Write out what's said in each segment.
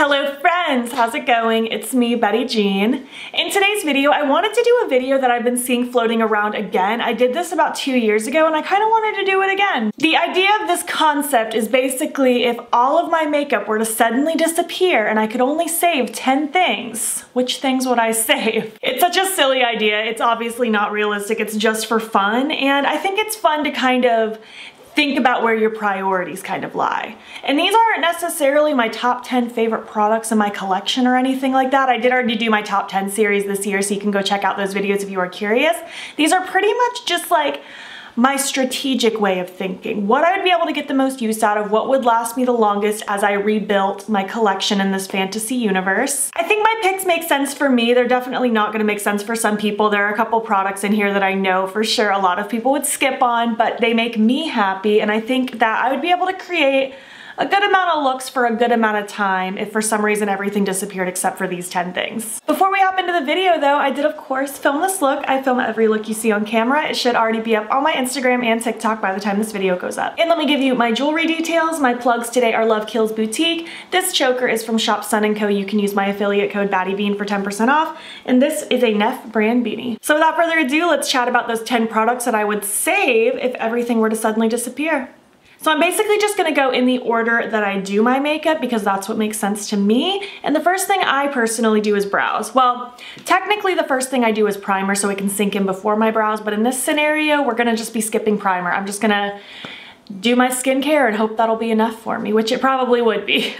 Hello friends, how's it going? It's me, Betty Jean. In today's video, I wanted to do a video that I've been seeing floating around again. I did this about 2 years ago and I kind of wanted to do it again. The idea of this concept is basically if all of my makeup were to suddenly disappear and I could only save 10 things, which things would I save? It's such a silly idea. It's obviously not realistic. It's just for fun. And I think it's fun to kind of think about where your priorities kind of lie. And these aren't necessarily my top 10 favorite products in my collection or anything like that. I did already do my top 10 series this year, so you can go check out those videos if you are curious. These are pretty much just like my strategic way of thinking. What I would be able to get the most use out of, what would last me the longest as I rebuilt my collection in this fantasy universe. I think my picks make sense for me. They're definitely not gonna make sense for some people. There are a couple products in here that I know for sure a lot of people would skip on, but they make me happy, and I think that I would be able to create a good amount of looks for a good amount of time if for some reason everything disappeared except for these 10 things. Before we hop into the video though, I did of course film this look. I film every look you see on camera. It should already be up on my Instagram and TikTok by the time this video goes up. And let me give you my jewelry details. My plugs today are Love Kills Boutique. This choker is from Shop Sun & Co. You can use my affiliate code BATTYBEAN for 10% off. And this is a Neff brand beanie. So without further ado, let's chat about those 10 products that I would save if everything were to suddenly disappear. So I'm basically just gonna go in the order that I do my makeup because that's what makes sense to me. And the first thing I personally do is brows. Well, technically the first thing I do is primer so it can sink in before my brows, but in this scenario, we're gonna just be skipping primer. I'm just gonna do my skincare and hope that'll be enough for me, which it probably would be.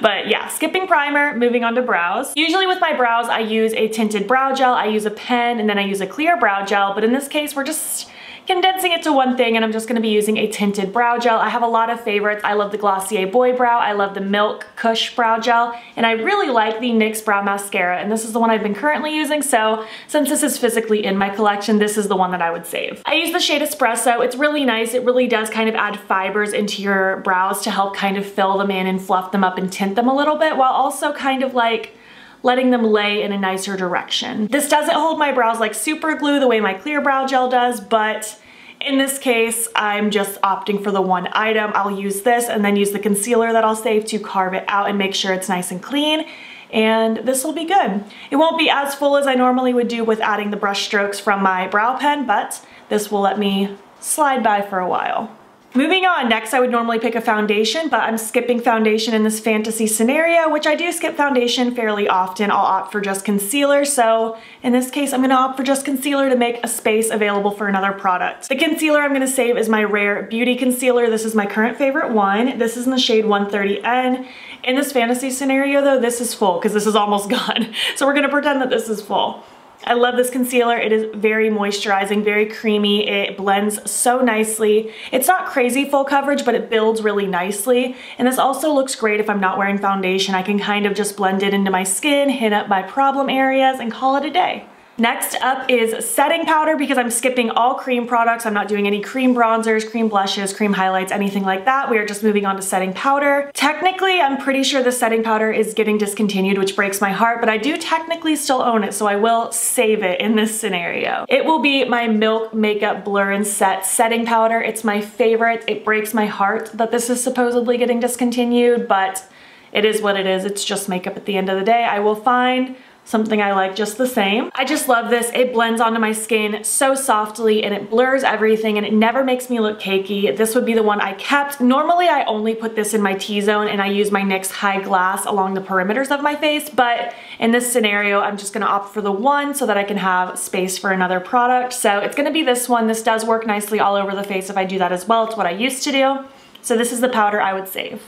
But yeah, skipping primer, moving on to brows. Usually with my brows, I use a tinted brow gel, I use a pen, and then I use a clear brow gel, but in this case, we're just condensing it to one thing, and I'm just gonna be using a tinted brow gel. I have a lot of favorites. I love the Glossier Boy Brow, I love the Milk Kush Brow Gel, and I really like the NYX Brow Mascara, and this is the one I've been currently using, so since this is physically in my collection, this is the one that I would save. I use the shade Espresso. It's really nice. It really does kind of add fibers into your brows to help kind of fill them in and fluff them up and tint them a little bit, while also kind of like letting them lay in a nicer direction. This doesn't hold my brows like super glue the way my clear brow gel does, but in this case, I'm just opting for the one item. I'll use this and then use the concealer that I'll save to carve it out and make sure it's nice and clean, and this will be good. It won't be as full as I normally would do with adding the brush strokes from my brow pen, but this will let me slide by for a while. Moving on, next I would normally pick a foundation, but I'm skipping foundation in this fantasy scenario, which I do skip foundation fairly often. I'll opt for just concealer, so in this case I'm gonna opt for just concealer to make a space available for another product. The concealer I'm gonna save is my Rare Beauty Concealer. This is my current favorite one. This is in the shade 130N. In this fantasy scenario though, this is full because this is almost gone. So we're gonna pretend that this is full. I love this concealer. It is very moisturizing, very creamy. It blends so nicely. It's not crazy full coverage, but it builds really nicely. And this also looks great if I'm not wearing foundation. I can kind of just blend it into my skin, hit up my problem areas, and call it a day. Next up is setting powder because I'm skipping all cream products. I'm not doing any cream bronzers, cream blushes, cream highlights, anything like that. We are just moving on to setting powder. Technically, I'm pretty sure the setting powder is getting discontinued, which breaks my heart, but I do technically still own it, so I will save it in this scenario. It will be my Milk Makeup Blur and Set setting powder. It's my favorite. It breaks my heart that this is supposedly getting discontinued, but it is what it is. It's just makeup at the end of the day. I will find something I like just the same. I just love this. It blends onto my skin so softly and it blurs everything and it never makes me look cakey. This would be the one I kept. Normally I only put this in my T-zone and I use my NYX High Glass along the perimeters of my face, but in this scenario I'm just gonna opt for the one so that I can have space for another product. So it's gonna be this one. This does work nicely all over the face if I do that as well. It's what I used to do. So this is the powder I would save.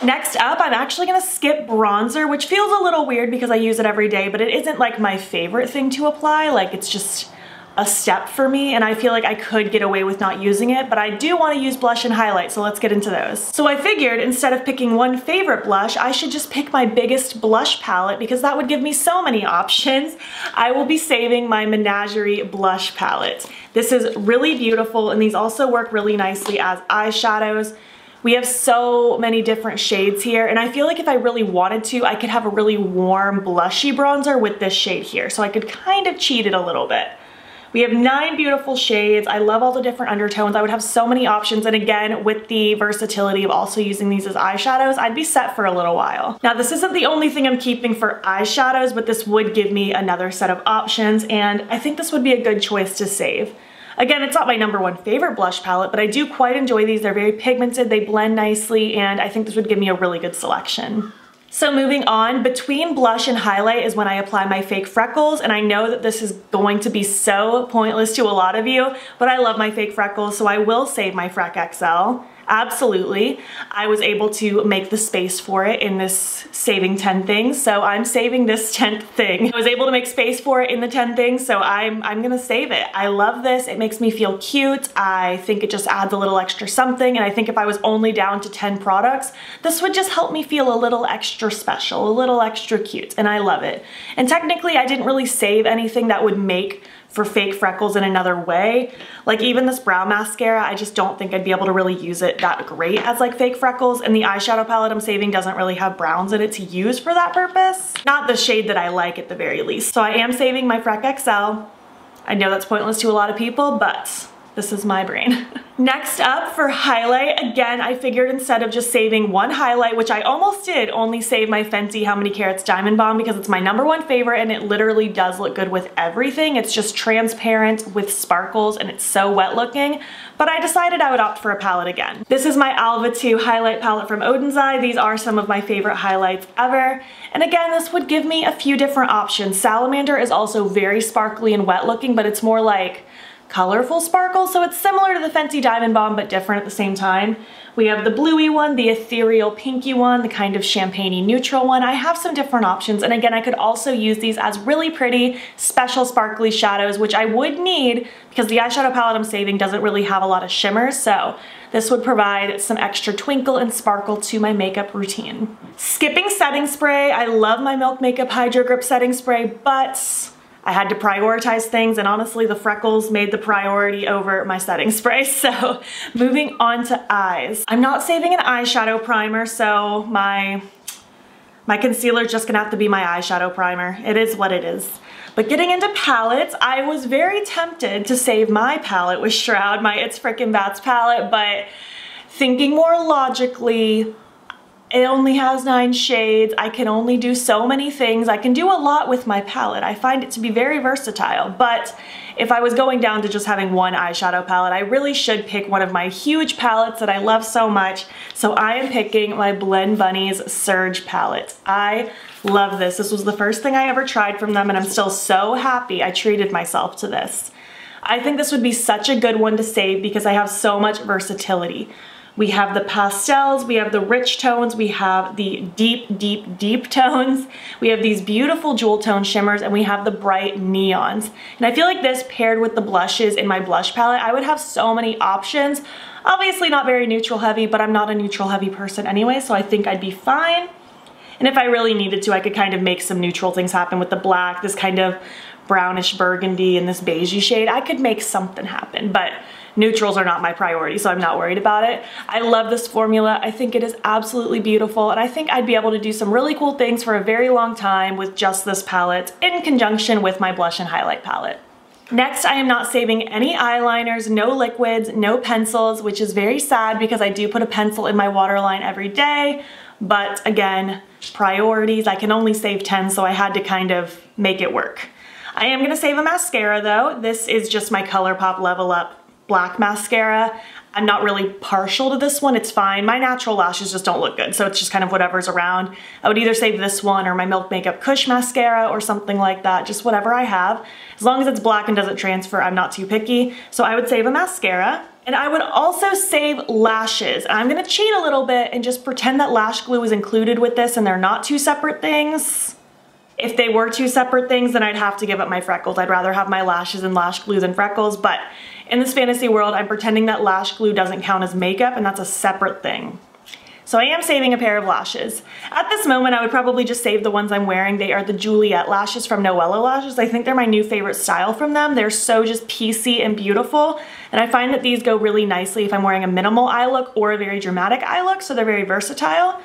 Next up, I'm actually gonna skip bronzer, which feels a little weird because I use it every day, but it isn't like my favorite thing to apply. Like, it's just a step for me, and I feel like I could get away with not using it, but I do wanna use blush and highlight, so let's get into those. So I figured instead of picking one favorite blush, I should just pick my biggest blush palette because that would give me so many options. I will be saving my Menagerie blush palette. This is really beautiful, and these also work really nicely as eyeshadows. We have so many different shades here, and I feel like if I really wanted to, I could have a really warm blushy bronzer with this shade here, so I could kind of cheat it a little bit. We have 9 beautiful shades. I love all the different undertones. I would have so many options, and again, with the versatility of also using these as eyeshadows, I'd be set for a little while. Now, this isn't the only thing I'm keeping for eyeshadows, but this would give me another set of options, and I think this would be a good choice to save. Again, it's not my #1 favorite blush palette, but I do quite enjoy these. They're very pigmented, they blend nicely, and I think this would give me a really good selection. So moving on, between blush and highlight is when I apply my fake freckles, and I know that this is going to be so pointless to a lot of you, but I love my fake freckles, so I will save my Freck XL. Absolutely. I was able to make the space for it in this saving 10 things, so I'm saving this 10th thing. I was able to make space for it in the 10 things, so I'm gonna save it. I love this. It makes me feel cute. I think it just adds a little extra something, and I think if I was only down to 10 products, this would just help me feel a little extra special, a little extra cute, and I love it. And technically, I didn't really save anything that would make for fake freckles in another way. Like even this brow mascara, I just don't think I'd be able to really use it that great as like fake freckles, and the eyeshadow palette I'm saving doesn't really have browns in it to use for that purpose. Not the shade that I like at the very least. So I am saving my Freck XL. I know that's pointless to a lot of people, but this is my brain. Next up for highlight, again, I figured instead of just saving one highlight, which I almost did, only save my Fenty How Many Carats Diamond Bomb because it's my #1 favorite and it literally does look good with everything. It's just transparent with sparkles and it's so wet looking, but I decided I would opt for a palette again. This is my Alva 2 highlight palette from Oden's Eye. These are some of my favorite highlights ever. And again, this would give me a few different options. Salamander is also very sparkly and wet looking, but it's more like colorful sparkle, so it's similar to the Fenty Diamond Bomb but different at the same time. We have the bluey one, the ethereal pinky one, the kind of champagne-y neutral one. I have some different options, and again, I could also use these as really pretty, special sparkly shadows, which I would need because the eyeshadow palette I'm saving doesn't really have a lot of shimmers, so this would provide some extra twinkle and sparkle to my makeup routine. Skipping setting spray, I love my Milk Makeup Hydro Grip setting spray, but I had to prioritize things, and honestly the freckles made the priority over my setting spray. So moving on to eyes. I'm not saving an eyeshadow primer, so my concealer is just gonna have to be my eyeshadow primer. It is what it is. But getting into palettes, I was very tempted to save my palette with Shroud, my It's Frickin' Bats palette, but thinking more logically, it only has 9 shades. I can only do so many things. I can do a lot with my palette. I find it to be very versatile, but if I was going down to just having one eyeshadow palette, I really should pick one of my huge palettes that I love so much. So I am picking my Blend Bunnies Surge palette. I love this. This was the first thing I ever tried from them, and I'm still so happy I treated myself to this. I think this would be such a good one to save because I have so much versatility. We have the pastels, we have the rich tones, we have the deep, deep, deep tones, we have these beautiful jewel tone shimmers, and we have the bright neons. And I feel like this paired with the blushes in my blush palette, I would have so many options. Obviously not very neutral heavy, but I'm not a neutral heavy person anyway, so I think I'd be fine. And if I really needed to, I could kind of make some neutral things happen with the black, this kind of brownish burgundy, and this beigey shade. I could make something happen, but neutrals are not my priority, so I'm not worried about it. I love this formula. I think it is absolutely beautiful, and I think I'd be able to do some really cool things for a very long time with just this palette in conjunction with my blush and highlight palette. Next, I am not saving any eyeliners, no liquids, no pencils, which is very sad because I do put a pencil in my waterline every day, but again, priorities. I can only save 10, so I had to kind of make it work. I am gonna save a mascara though. This is just my Colourpop Level Up black mascara. I'm not really partial to this one, it's fine. My natural lashes just don't look good, so it's just kind of whatever's around. I would either save this one or my Milk Makeup Kush mascara or something like that, just whatever I have. As long as it's black and doesn't transfer, I'm not too picky. So I would save a mascara. And I would also save lashes. I'm gonna cheat a little bit and just pretend that lash glue is included with this and they're not two separate things. If they were two separate things, then I'd have to give up my freckles. I'd rather have my lashes and lash glue than freckles, but in this fantasy world, I'm pretending that lash glue doesn't count as makeup and that's a separate thing. So I am saving a pair of lashes. At this moment, I would probably just save the ones I'm wearing. They are the Juliette lashes from Noella lashes. I think they're my new favorite style from them. They're so just piecey and beautiful. And I find that these go really nicely if I'm wearing a minimal eye look or a very dramatic eye look, so they're very versatile.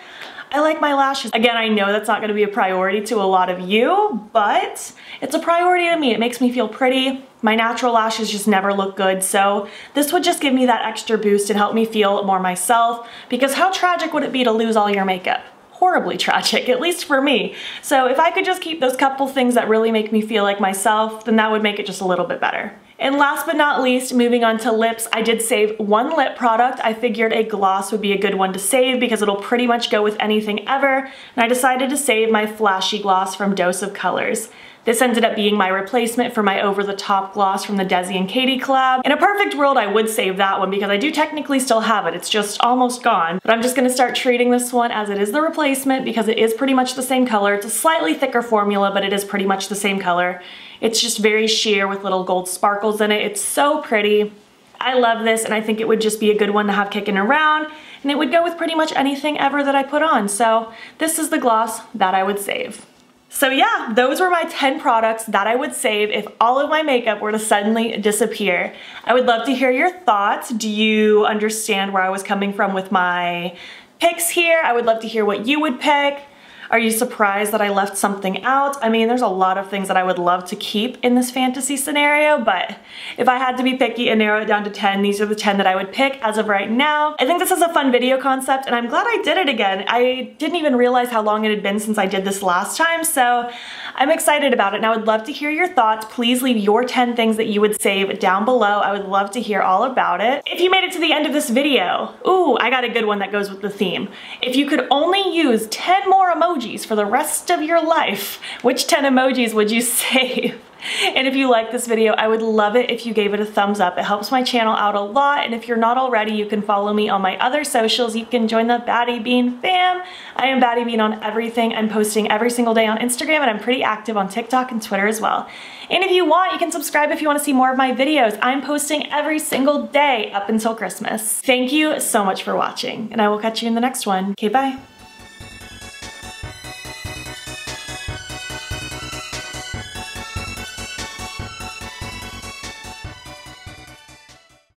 I like my lashes. Again, I know that's not gonna be a priority to a lot of you, but it's a priority to me. It makes me feel pretty. My natural lashes just never look good, so this would just give me that extra boost and help me feel more myself, because how tragic would it be to lose all your makeup? Horribly tragic, at least for me. So if I could just keep those couple things that really make me feel like myself, then that would make it just a little bit better. And last but not least, moving on to lips, I did save one lip product. I figured a gloss would be a good one to save because it'll pretty much go with anything ever, and I decided to save my Flashy Gloss from Dose of Colors. This ended up being my replacement for my over-the-top gloss from the Desi and Katie collab. In a perfect world, I would save that one because I do technically still have it. It's just almost gone. But I'm just gonna start treating this one as it is the replacement because it is pretty much the same color. It's a slightly thicker formula, but it is pretty much the same color. It's just very sheer with little gold sparkles in it. It's so pretty. I love this, and I think it would just be a good one to have kicking around, and it would go with pretty much anything ever that I put on. So this is the gloss that I would save. So yeah, those were my 10 products that I would save if all of my makeup were to suddenly disappear. I would love to hear your thoughts. Do you understand where I was coming from with my picks here? I would love to hear what you would pick. Are you surprised that I left something out? I mean, there's a lot of things that I would love to keep in this fantasy scenario, but if I had to be picky and narrow it down to 10, these are the 10 that I would pick as of right now. I think this is a fun video concept, and I'm glad I did it again. I didn't even realize how long it had been since I did this last time, so I'm excited about it, and I would love to hear your thoughts. Please leave your 10 things that you would save down below. I would love to hear all about it. If you made it to the end of this video, ooh, I got a good one that goes with the theme. If you could only use 10 more emojis for the rest of your life, which 10 emojis would you save? And if you like this video, I would love it if you gave it a thumbs up. It helps my channel out a lot, and if you're not already, you can follow me on my other socials. You can join the BATTYBEAN fam. I am BATTYBEAN on everything. I'm posting every single day on Instagram, and I'm pretty active on TikTok and Twitter as well. And if you want, you can subscribe if you want to see more of my videos. I'm posting every single day up until Christmas. Thank you so much for watching, and I will catch you in the next one. Okay, bye.